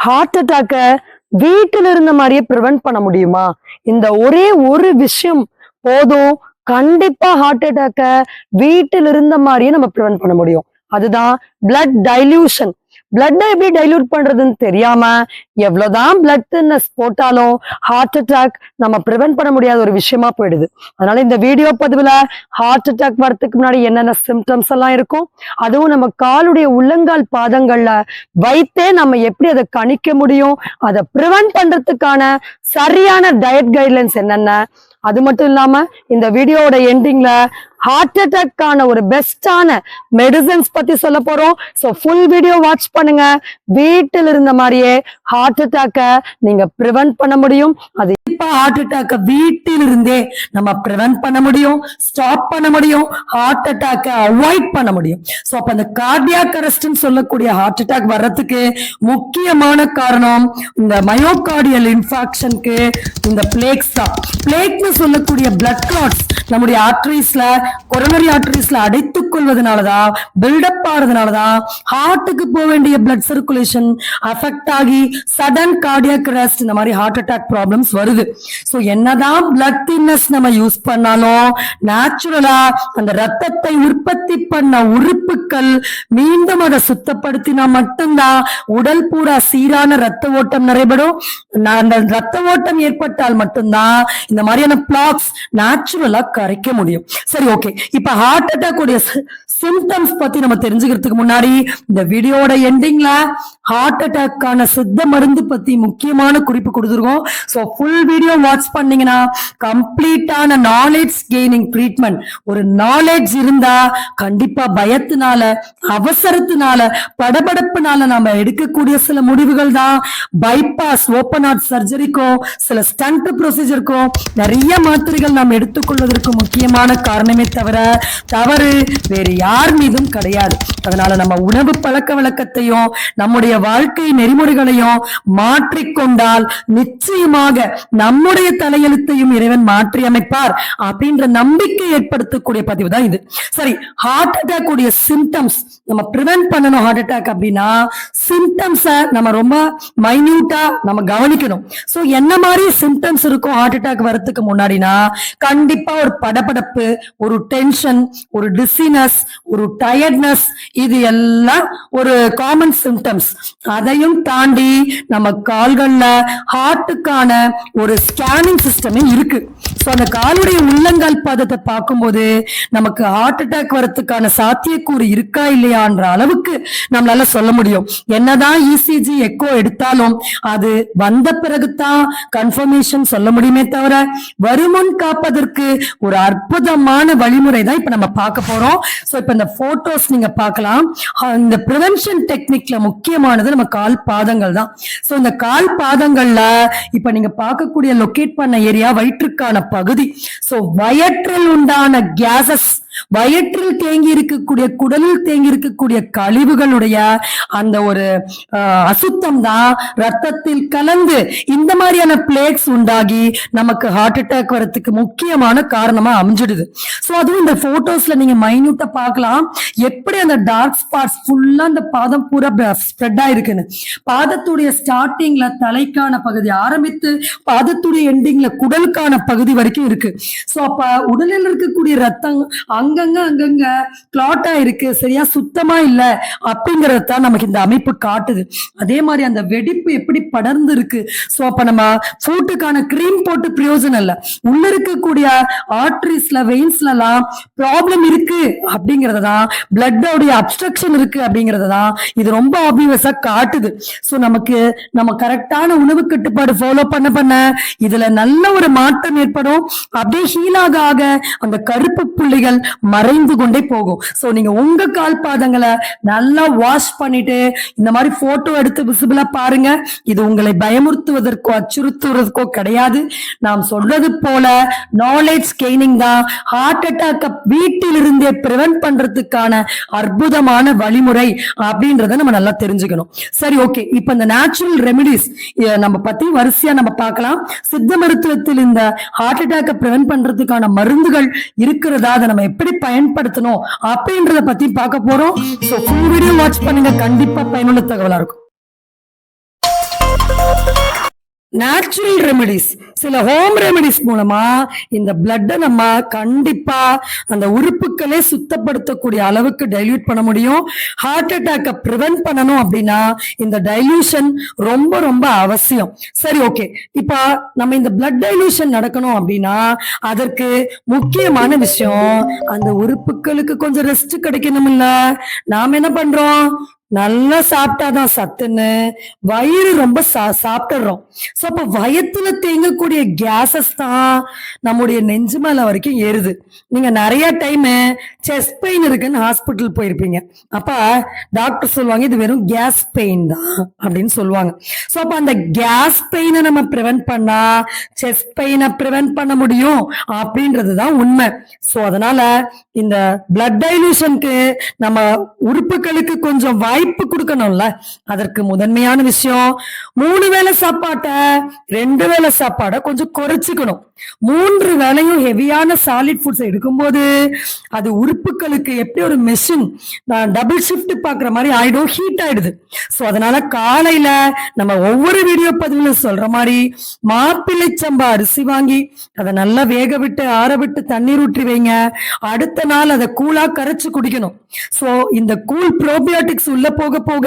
Heart அட்டாக்க வீட்டில் இருந்த மாதிரியே ப்ரிவென்ட் பண்ண முடியுமா? இந்த ஒரே ஒரு விஷயம் போதும், கண்டிப்பா ஹார்ட் அட்டாக்க வீட்டில் இருந்த மாதிரியே நம்ம ப்ரிவென்ட் பண்ண முடியும். அதுதான் பிளட் டைல்யூஷன். பிளட்டை எப்படி டைல்யூட் பண்றதுன்னு தெரியாம எவ்வளவுதான் பிளட் தின்னஸ் போட்டாலும் ஹார்ட் அட்டாக் நம்ம ப்ரிவென்ட் பண்ண முடியாத ஒரு விஷயமா போயிடுது. அதனால இந்த வீடியோ பதிவுல ஹார்ட் அட்டாக் வரதுக்கு முன்னாடி என்னென்ன சிம்டம்ஸ் எல்லாம் இருக்கும், அதுவும் நம்ம காலுடைய உள்ளங்கால் பாதங்கள்ல வைத்தே நம்ம எப்படி அதை கணிக்க முடியும், அதை ப்ரிவென்ட் பண்றதுக்கான சரியான டயட் கைட்லைன்ஸ் என்னென்ன, அது மட்டும் இல்லாம இந்த வீடியோவோட எண்டிங்ல ஹார்ட் அட்டாக்கான ஒரு பெஸ்டான மெடிசன்ஸ் பத்தி சொல்ல போறோம். சோ ஃபுல் வீடியோ வாட்ச் பண்ணுங்க. வீட்டில் இருந்த மாதிரியே ஹார்ட் அட்டாக்க நீங்க ப்ரிவென்ட் பண்ண முடியும். அது இப்ப ஹார்ட் அட்டாக்க வீட்டில் இருந்தே நம்ம ப்ரிவென்ட் பண்ண முடியும், ஸ்டாப் பண்ண முடியும், ஹார்ட் அட்டாக்க அவாய்ட் பண்ண முடியும். சோ அப்ப அந்த கார்டியாக் அரெஸ்ட்னு சொல்லக்கூடிய ஹார்ட் அட்டாக் வர்றதுக்கு முக்கியமான காரணம் இந்த மயோகார்டியல் இன்ஃபாக்ஷனுக்கு இந்த பிளேக்ஸ் தான். பிளேக்னு சொல்லக்கூடிய பிளட் கிளாட்ஸ் நம்முடைய ஆர்டரிஸ்ல, கொரோனரி ஆர்டரிஸ்ல அடைத்துக் கொள்வதனாலதான், பில்டப் ஆறதுனாலதான் ஹார்ட்டுக்கு போக வேண்டிய பிளட் சர்க்குலேஷன் அஃபெக்ட் ஆகி சடன் கார்டியாக் அரெஸ்ட் இந்த மாதிரி ஹார்ட் அட்டாக் ப்ராப்ளம்ஸ் வருது. சோ என்னதான் பிளட் தின்னஸ் நம்ம யூஸ் பண்ணாலும் நேச்சுரலா அந்த ரத்தத்தை உற்பத்தி பண்ண உறுப்புகள் மீண்டும் அதை சுத்தப்படுத்தினா மட்டும்தான் உடல் பூரா சீரான ரத்த ஓட்டம் நடைபெறும். அந்த ரத்த ஓட்டம் ஏற்பட்டால் மட்டும்தான் இந்த மாதிரியான பிளாக்ஸ் நேச்சுரலா கரைக்க முடியும். சரி, ஓகே. இப்ப ஹார்ட் அட்டாக் உடைய சிம்டம்ஸ் பத்தி நம்ம தெரிஞ்சுக்கிறதுக்கு முன்னாடி இந்த வீடியோட எண்டிங்ல ஹார்ட் அட்டாக்கான சித்த மருந்து பத்தி முக்கியமான குறிப்பு கொடுத்துருக்கோம். சோ ஃபுல் வீடியோ வாட்ச் பண்ணீங்கன்னா கம்ப்ளீட்டான நாலேஜ் கெய்னிங் ட்ரீட்மெண்ட். ஒரு நாலேஜ் இருந்தா கண்டிப்பா பயத்தினால, அவசரத்தினால, படபடப்புனால நாம எடுக்கக்கூடிய சில முடிவுகள் தான் பைபாஸ், ஓபன் ஹார்ட் சர்ஜரிக்கும் சில ஸ்டண்ட் ப்ரொசீஜருக்கும் நிறைய மாத்திரைகள் நாம் எடுத்துக்கொள்வதற்கு முக்கியமான காரணமே தவறு வேறு யார் மீதும் கிடையாது. அதனால நம்ம உணவு பழக்க வழக்கத்தையும் நம்முடைய வாழ்க்கை நெறிமுறைகளையும் மாற்றிக்கொண்டால் நிச்சயமாக நம்முடைய தலையெழுத்தையும் இறைவன் மாற்றி அமைப்பார் அப்படின்ற நம்பிக்கை ஏற்படுத்தக்கூடிய பதிவு தான் இது. சரி, ஹார்ட் அட்டாக் உடைய சிம்டம்ஸ் நம்ம பிரிவென்ட் பண்ணணும். ஹார்ட் அட்டாக் அப்படின்னா சிம்டம்ஸை நம்ம ரொம்ப மைன்யூட்டா நம்ம கவனிக்கணும். சோ என்ன மாதிரி சிம்டம்ஸ் இருக்கும் ஹார்ட் அட்டாக் வரதுக்கு முன்னாடினா, கண்டிப்பா ஒரு படபடப்பு, ஒரு டென்ஷன், ஒரு டிசினஸ், ஒரு டயர்ட்னஸ், இது எல்லாம் ஒரு காமன் சிம்டம்ஸ். அதையும் தாண்டி நம்ம கால்கள்ல ஹார்ட்டுக்கான ஒரு ஸ்கேனிங் சிஸ்டமே இருக்கு. சோ அந்த காலுடைய உள்ளங்கால் பாதத்தை பார்க்கும்போது நமக்கு ஹார்ட் அட்டாக் வரதுக்கான சாத்தியக்கூறு இருக்கா இல்லையான்ற அளவுக்கு நம்மளால சொல்ல முடியும். என்னதான் இசிஜி எக்கோ எடுத்தாலும் அது வந்த பிறகுதான் கன்ஃபர்மேஷன் சொல்ல முடியுமே தவிர வருமுன் காப்பதற்கு ஒரு அற்புதமான வழிமுறை தான் இப்ப நம்ம பார்க்க போறோம். சோ இப்ப இந்த போட்டோஸ் நீங்க பார்க்கலாம். இந்த பிரிவென்ஷன் டெக்னிக்ல முக்கியமானது நம்ம கால் பாதங்கள் தான். சோ இந்த கால் பாதங்கள்ல இப்ப நீங்க பார்க்கக்கூடிய லொகேட் பண்ண ஏரியா வயிற்றுக்கான பகுதி. சோ வயிற்றில் உண்டான கேசஸ், வயிற்றில் தேங்கி இருக்கக்கூடிய, குடலில் தேங்கி இருக்கக்கூடிய கழிவுகளுடைய அந்த ஒரு அசுத்தம் தான் ரத்தத்தில் கலந்து இந்த மாதிரியான பிளேக்ஸ் உண்டாகி நமக்கு ஹார்ட் அட்டாக் வரதுக்கு முக்கியமான காரணமா அமைஞ்சிடுது. சோ அதுவும் இந்த போட்டோஸ்ல நீங்க மைன்யூட்டா பார்க்கலாம் எப்படி அந்த டார்க் ஸ்பாட்ஸ் ஃபுல்லா அந்த பாதம் பூரா ஸ்ப்ரெட் ஆயிருக்குன்னு. பாதத்துடைய ஸ்டார்டிங்ல தலைக்கான பகுதி ஆரம்பித்து பாதத்துடைய எண்டிங்ல குடலுக்கான பகுதி வரைக்கும் இருக்கு. சோ அப்ப உடலில் இருக்கக்கூடிய ரத்தம் அங்கங்க கிளாட்டா இருக்கு, சரியா சுத்தமா இல்ல அப்படிங்கறதான் நமக்கு இந்த அமைப்பு காட்டுது. அதே மாதிரி அந்த வெடிப்பு எப்படி படர்ந்து இருக்கு. சோ அப்ப நம்ம ஃபுட்டுக்கான கிரீம் போட்டு பிரயோஜனம் இல்ல, உள்ள இருக்கக்கூடிய ஆர்டரிஸ்ல, வெயின்ஸ்ல எல்லாம் ப்ராப்ளம் இருக்கு அப்படிங்கறதான், பிளட்டோடைய அப்ஸ்ட்ரக்ஷன் இருக்கு அப்படிங்கறதான் இது ரொம்ப ஆப்வியஸா காட்டுது. சோ நமக்கு நம்ம கரெக்டான உணவு கட்டுப்பாடு ஃபாலோ பண்ண இதுல நல்ல ஒரு மாற்றம் ஏற்படும். அப்படியே ஹீல் ஆக அந்த கருப்பு புள்ளிகள் மறைந்து கொண்டே போகும். சோ நீங்க உங்க கால் பாதங்களை நல்லா வாஷ் பண்ணிட்டு இந்த மாதிரி போட்டோ எடுத்து விசிபிளா பாருங்க. இது உங்களை பயமுறுத்துவதற்கோ அச்சுறுத்துவதற்கோ கிடையாது. நாம் சொல்றது போல நாலேஜ் கெய்னிங் தான் ஹார்ட் அட்டாக் வீட்டில் இருந்தே பிரிவென்ட் பண்றதுக்கான அற்புதமான வழிமுறை அப்படின்றத நம்ம நல்லா தெரிஞ்சுக்கணும். சரி, ஓகே. இப்ப இந்த நேச்சுரல் ரெமிடிஸ் நம்ம பத்தி வரிசையா நம்ம பார்க்கலாம். சித்த மருத்துவத்தில் இந்த ஹார்ட் அட்டாக் பிரிவென்ட் பண்றதுக்கான மருந்துகள் இருக்கிறதா, அதை நம்ம எப்படி பயன்படுத்தணும் அப்படின்றத பத்தி பார்க்க போறோம். சோ ஃபுல் வீடியோ வாட்ச் பண்ணுங்க, கண்டிப்பா பயனுள்ள தகவலா இருக்கும். நேச்சுரல் ரெமெடிஸ், சில ஹோம் ரெமெடிஸ் மூலமா இந்த பிளட்டை நம்ம கண்டிப்பா அந்த உறுப்புகளே சுத்தப்படுத்தக்கூடிய அளவுக்கு டைல்யூட் பண்ண முடியும். ஹார்ட் அட்டாக்கை ப்ரிவென்ட் பண்ணணும் அப்படின்னா இந்த டைல்யூஷன் ரொம்ப ரொம்ப அவசியம். சரி, ஓகே. இப்ப நம்ம இந்த பிளட் டைல்யூஷன் நடக்கணும் அப்படின்னா அதற்கு முக்கியமான விஷயம் அந்த உறுப்புகளுக்கு கொஞ்சம் ரெஸ்ட் கிடைக்கணும். இல்ல நாம என்ன பண்றோம், நல்லா சாப்பிட்டாதான் சத்துன்னு வயிறு ரொம்ப சாப்பிட்டுறோம். சோ அப்ப வயத்துல தேங்கக்கூடிய கேசஸ் தான் நம்முடைய நெஞ்சு மேல வரைக்கும் ஏறுது. நீங்க நிறைய டைம் செஸ்ட் பெயின் இருக்குன்னு ஹாஸ்பிட்டல் போயிருப்பீங்க. அப்ப டாக்டர் சொல்லுவாங்க இது வெறும் கேஸ் பெயின் தான் அப்படின்னு சொல்லுவாங்க. சோ அப்ப அந்த கேஸ் பெயினை நம்ம ப்ரிவென்ட் பண்ணா செஸ்ட் பெயினை ப்ரிவென்ட் பண்ண முடியும் அப்படின்றதுதான் உண்மை. சோ அதனால இந்த பிளட் டைலூஷனுக்கு நம்ம உறுப்புகளுக்கு கொஞ்சம் வாய்ப்பு கொடுக்கணும்ல. அதற்கு முதன்மையான விஷயம் 3 வேளை சாப்பாட்டை 2 வேளை சாப்பாடை கொஞ்சம் குறைச்சிக்கணும். 3 வேளையும் ஹெவியான சாலிட் ஃபுட்ஸ் எடுக்கும்போது அது உறுப்புகளுக்கு எப்படி ஒரு மெஷின் டபுள் ஷிஃப்ட் பாக்குற மாதிரி ஆயிடும், ஹீட் ஆயிடுது. சோ அதனால காலையில நம்ம ஒவ்வொரு வீடியோ பதிவுல சொல்ற மாதிரி மாப்பிள்ளை சம்பா அரிசி வாங்கி அதை நல்லா வேக விட்டு ஆற விட்டு தண்ணீர் ஊற்றி வைங்க. அடுத்த நாள் அதை கூலா கரைச்சு குடிக்கணும். சோ இந்த கூல் ப்ரோபியோட்டிக்ஸ் உள்ள போக போக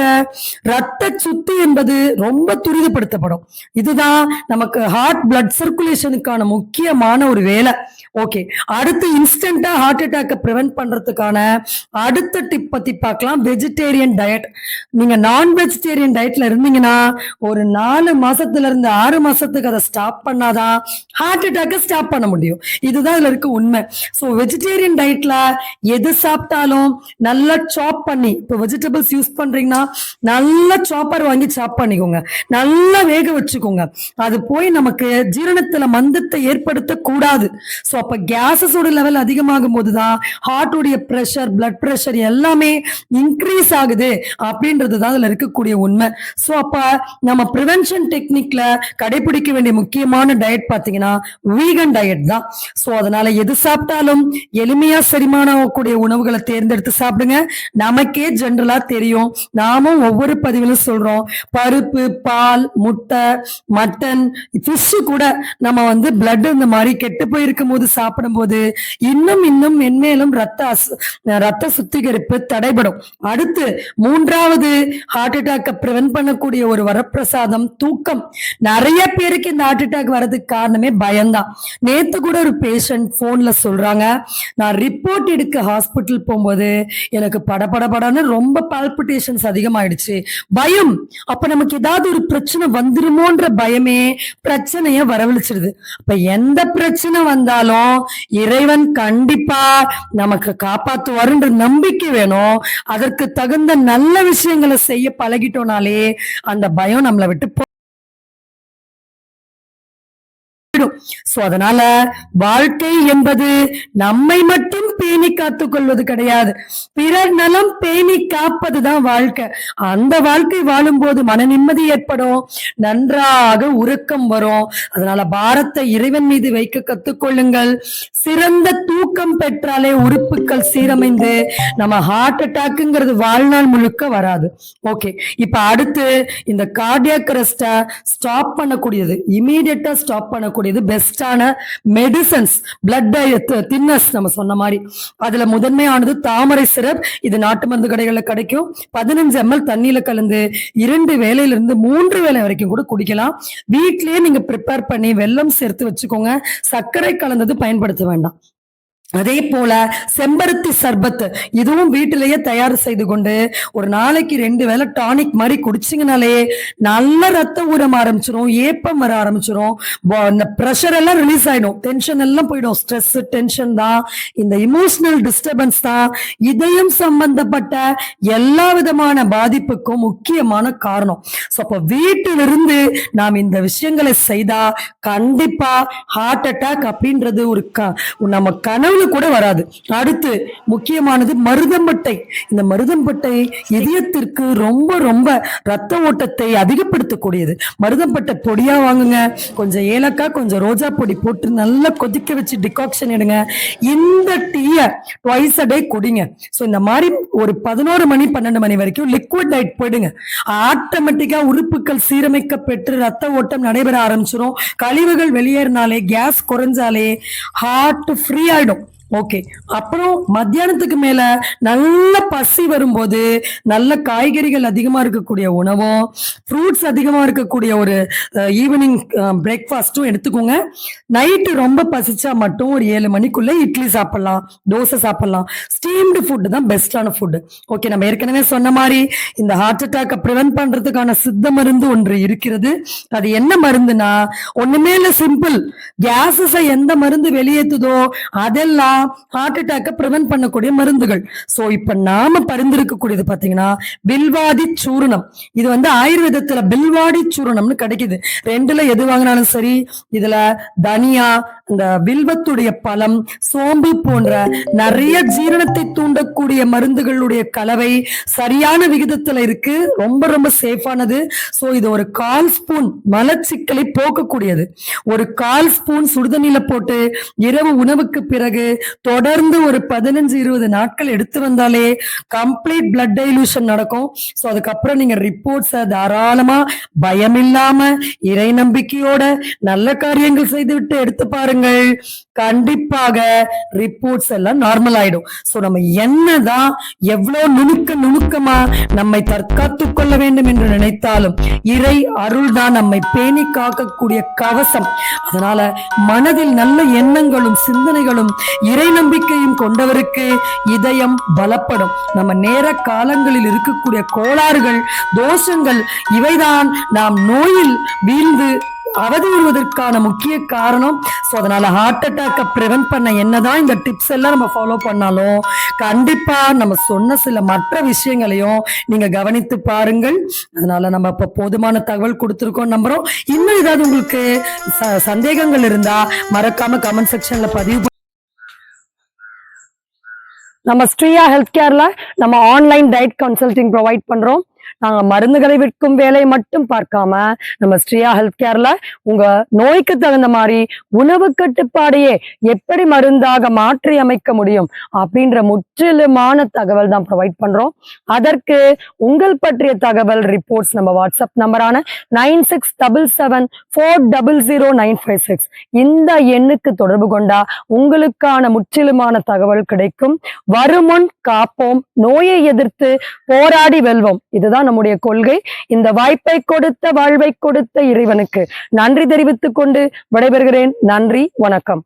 ரத்த சுத்தி என்பது ரொம்ப துரிதப்படுத்தப்படும். இதுதான் நமக்கு ஹார்ட் பிளட் சர்க்குலேஷனுக்கான முக்கியமான ஒரு வேலை. ஓகே, அடுத்து இன்ஸ்டன்டா ஹார்ட் அட்டாக்கை ப்ரிவென்ட் பண்றதுக்கான அடுத்த டிப் பத்தி பார்க்கலாம். Vegetarian diet. நீங்க நான் வெஜிடேரியன் டயட்ல இருந்தீங்கன்னா ஒரு 4 மாசத்துல இருந்து 6 மாசத்துக்கு அதை ஸ்டாப் பண்ணாதான் ஹார்ட் அட்டாக்கை ஸ்டாப் பண்ண முடியும். இதுதான் இதுல இருக்க உண்மை. சோ வெஜிடேரியன் டயட்ல எது சாப்பிட்டாலும் நல்லா சாப் பண்ணி, இப்போ வெஜிடபிள்ஸ் யூஸ் பண்றீங்கன்னா நல்லா சாப்பர் வாங்கி சாப் பண்ணிக்கோங்க, நல்லா வேக வச்சுக்கோங்க. அது போய் நமக்கு ஜீரணத்துல மந்தத்தை ஏற்படுத்த கூடாது. சோ அப்ப கேஸஸோட லெவல் அதிகமாகும் போதுதான் ஹார்ட்டுடைய பிரஷர், பிளட் பிரஷர் எல்லாமே இன்க்ரீஸ் ஆகுது அப்படின்றதுதான் அதுல இருக்கக்கூடிய உண்மை. சோ அப்ப நம்ம ப்ரிவென்ஷன் டெக்னிக்ல கடைபிடிக்க வேண்டிய முக்கியமான டயட் பாத்தீங்கன்னா வீகன் டயட் தான். சோ அதனால எது சாப்பிட்டாலும் எளிமையா செரிமானக்கூடிய உணவுகளை தேர்ந்தெடுத்து சாப்பிடுங்க. நமக்கே ஜெனரலா தெரியும், நாமும் ஒவ்வொரு பதிவிலும் சொல்றோம், பருப்பு, பால், முட்டை, மட்டன், ஃபிஷ் கூட நம்ம பிளட் இந்த மாதிரி கெட்டு போயிருக்கும் போது சாப்பிடும் போது இன்னும் இன்னும் மென்மேலும் ரத்த சுத்திகரிப்பு தடைபடும். அடுத்து 3வது ஹார்ட் அட்டாக் ப்ரிவென்ட் பண்ணக்கூடிய ஒரு வரப்பிரசாதம் தூக்கம். நிறைய பேருக்கு இந்த ஹார்ட் அட்டாக் வர்றதுக்கு காரணமே பயம்தான். நேத்து கூட ஒரு பேஷண்ட் போன்ல சொல்றாங்க, நான் ரிப்போர்ட் எடுக்க ஹாஸ்பிட்டல் போகும்போது எனக்கு படபடபடன்னு ரொம்ப பால்பிட்டேஷன்ஸ் அதிகமாயிடுச்சு, பயம். அப்ப நமக்கு ஏதாவது ஒரு பிரச்சனை வந்துருமோன்ற பயமே பிரச்சனைய வரவழைச்சிடுது. அப்ப எந்த பிரச்சனை வந்தாலும் இறைவன் கண்டிப்பா நமக்கு காப்பாத்துவாருன்ற நம்பிக்கை வேணும். அதற்கு தகுந்த நல்ல விஷயங்களை செய்ய பழகிட்டோம்னாலே அந்த பயம் நம்மளை விட்டு சோ அதனால வாழ்க்கை என்பது நம்மை மட்டும் பேணி காத்துக் கொள்வது கிடையாது, பிறர் நலம் பேணி காப்பதுதான் வாழ்க்கை. அந்த வாழ்க்கை வாழும் போது மன நிம்மதி ஏற்படும், நன்றாக உறக்கம் வரும். அதனால பாரத்தை இறைவன் மீது வைக்க கத்துக்கொள்ளுங்கள். சிறந்த தூக்கம் பெற்றாலே உறுப்புகள் சீரமைந்து நம்ம ஹார்ட் அட்டாக்ங்கிறது வாழ்நாள் முழுக்க வராது. ஓகே, இப்ப அடுத்து இந்த கார்டியாக் அரெஸ்ட ஸ்டாப் பண்ணக்கூடியது, இமீடியட்டா ஸ்டாப் பண்ணக்கூடியது பெஸ்டான மெடிசன்ஸ், பிளட் தின்னஸ் நம்ம சொன்ன மாதிரி. அதுல முதன்மையானது தாமரை சிரப். இது நாட்டு மருந்து கடைகள்ல கிடைக்கும். 15 ml தண்ணியில கலந்து 2 வேளையிலிருந்து 3 வேளை வரைக்கும் கூட குடிக்கலாம். வீட்லயே நீங்க ப்ரிப்பேர் பண்ணி வெல்லம் சேர்த்து வச்சுக்கோங்க, சர்க்கரை கலந்தது பயன்படுத்த வேண்டாம். அதே போல செம்பருத்தி சர்பத், இதுவும் வீட்டிலேயே தயார் செய்து கொண்டு ஒரு நாளைக்கு 2 வேளை டானிக் மாதிரி குடிச்சிங்கனாலே நல்ல ரத்த ஊரம் ஆரம்பிச்சிடும், ஏப்பம் வர ஆரம்பிச்சிடும், இந்த பிரஷர் எல்லாம் ரிலீஸ் ஆயிடும், டென்ஷன் எல்லாம் போயிடும். ஸ்ட்ரெஸ், டென்ஷன் தான், இந்த இமோஷனல் டிஸ்டர்பன்ஸ் தான் இதயம் சம்பந்தப்பட்ட எல்லா விதமான பாதிப்புக்கும் முக்கியமான காரணம். சோ அப்ப வீட்டிலிருந்து நாம் இந்த விஷயங்களை செய்தா கண்டிப்பா ஹார்ட் அட்டாக் அப்படின்றது ஒரு நம்ம கனவு கனவுல கூட வராது. அடுத்து முக்கியமானது மருதம்பட்டை. இந்த மருதம்பட்டை இதயத்திற்கு ரொம்ப ரொம்ப ரத்த ஓட்டத்தை அதிகப்படுத்தக்கூடியது. மருதம்பட்டை பொடியா வாங்குங்க, கொஞ்சம் ஏலக்காய் கொஞ்சம் ரோஜா பொடி போட்டு நல்லா கொதிக்க வச்சு டிகாக்ஷன் எடுங்க. இந்த டீயை ட்வைஸ் அ டே குடிங்க. ஸோ இந்த மாதிரி ஒரு 11 மணி 12 மணி வரைக்கும் லிக்விட் டயட் போயிடுங்க. ஆட்டோமேட்டிக்கா உறுப்புகள் சீரமைக்க பெற்று ரத்த ஓட்டம் நடைபெற ஆரம்பிச்சிடும். கழிவுகள் வெளியேறினாலே, கேஸ் குறைஞ்சாலே ஹார்ட் ஃப்ரீ ஆயிடும். ஓகே, அப்புறம் மத்தியானத்துக்கு மேல நல்ல பசி வரும்போது நல்ல காய்கறிகள் அதிகமா இருக்கக்கூடிய உணவும் ஃப்ரூட்ஸ் அதிகமா இருக்கக்கூடிய ஒரு ஈவினிங் பிரேக்ஃபாஸ்ட்டும் எடுத்துக்கோங்க. நைட்டு ரொம்ப பசிச்சா மட்டும் ஒரு 7 மணிக்குள்ள இட்லி சாப்பிடலாம், தோசை சாப்பிடலாம். ஸ்டீம்டு ஃபுட் தான் பெஸ்டான ஃபுட். ஓகே, நம்ம ஏற்கனவே சொன்ன மாதிரி இந்த ஹார்ட் அட்டாக்கை ப்ரிவென்ட் பண்றதுக்கான சித்த மருந்து ஒன்று இருக்கிறது. அது என்ன மருந்துனா, ஒண்ணுமே இல்ல, சிம்பிள். கேஸஸை எந்த மருந்து வெளியேற்றுதோ அதெல்லாம் ஹார்ட் அட்டாக்கை ப்ரிவென்ட் பண்ணக்கூடிய மருந்துகள். சோ இப்ப நாம பரிந்துரைக்கக்கூடியது பாத்தீங்கன்னா பில்வாடி சூரணம். இது ஆயுர்வேதத்துல பில்வாடி சூரணம்னு கிடைக்குது. ரெண்டுல எது வாங்கினாலும் சரி. இதுல தனியா, இந்த வில்வத்துடைய பழம், சோம்பு போன்ற நிறைய ஜீரணத்தை தூண்டக்கூடிய மருந்துகளுடைய கலவை சரியான விகிதத்துல இருக்கு. ரொம்ப ரொம்ப சேஃபானது. சோ இது ஒரு 1/4 ஸ்பூன் மலச்சிக்கலை போக்கக்கூடியது. ஒரு 1/4 ஸ்பூன் சுடுதண்ணில போட்டு இரவு உணவுக்கு பிறகு தொடர்ந்து ஒரு 15-20 நாட்கள் எடுத்து வந்தாலே கம்ப்ளீட் பிளட் டைலூஷன் நடக்கும். சோ அதுக்கப்புறம் நீங்க ரிப்போர்ட்ஸை தாராளமா பயமில்லாம இறை நம்பிக்கையோட நல்ல காரியங்கள் செய்துவிட்டு எடுத்து பாருங்கள். கண்டிப்பாக ரிப்போர்ட்ஸ் எல்லாம் நார்மல் ஆயிடும். சோ நம்ம என்னதான் எவ்வளவு நுணுக்கமா நம்மை தற்காத்து கொள்ள வேண்டும் என்று நினைத்தாலும் இறை அருள் தான் நம்மை பேணி காக்கக்கூடிய கவசம். அதனால மனதில் நல்ல எண்ணங்களும் சிந்தனைகளும் இறை நம்பிக்கையும் கொண்டவருக்கு இதயம் பலப்படும். நம்ம நேர காலங்களில் இருக்கக்கூடிய கோளாறுகள், தோஷங்கள், இவைதான் நாம் நோயில் வீழ்ந்து அவதியுறுவதற்கான முக்கிய காரணம். சோ அதனால ஹார்ட் அட்டாக்கை ப்ரிவென்ட் பண்ண என்னதான் இந்த டிப்ஸ் எல்லாம் நம்ம ஃபாலோ பண்ணாலும் கண்டிப்பா நம்ம சொன்ன சில மற்ற விஷயங்களையும் நீங்க கவனித்து பாருங்கள். அதனால நம்ம இப்ப போதுமான தகவல் கொடுத்திருக்கோம் நம்புறோம். இன்னும் ஏதாவது உங்களுக்கு சந்தேகங்கள் இருந்தா மறக்காம கமெண்ட் செக்ஷன்ல பதிவு. நம்ம ஸ்ரீயா ஹெல்த் கேர்ல நம்ம ஆன்லைன் டயட் கன்சல்டிங் ப்ரொவைட் பண்றோம். நாங்க மருந்துகளை விற்கும் வேலையை மட்டும் பார்க்காம நம்ம ஸ்ரீயா ஹெல்த் கேர்ல உங்க நோய்க்கு தகுந்த மாதிரி உணவு கட்டுப்பாடையே எப்படி மருந்தாக மாற்றி அமைக்க முடியும் அப்படின்ற முற்றிலுமான தகவல் தான் ப்ரொவைட் பண்றோம். அதற்கு உங்கள் பற்றிய தகவல் ரிப்போர்ட்ஸ் நம்ம வாட்ஸ்அப் நம்பரான 9677400956 இந்த எண்ணுக்கு தொடர்பு கொண்டா உங்களுக்கான முற்றிலுமான தகவல் கிடைக்கும். வருமுன் காப்போம், நோயை எதிர்த்து போராடி வெல்வோம். இதுதான் நம்முடைய கொள்கை. இந்த வாய்ப்பை கொடுத்த, வாழ்வை கொடுத்த இறைவனுக்கு நன்றி தெரிவித்துக் கொண்டு விடைபெறுகிறேன். நன்றி, வணக்கம்.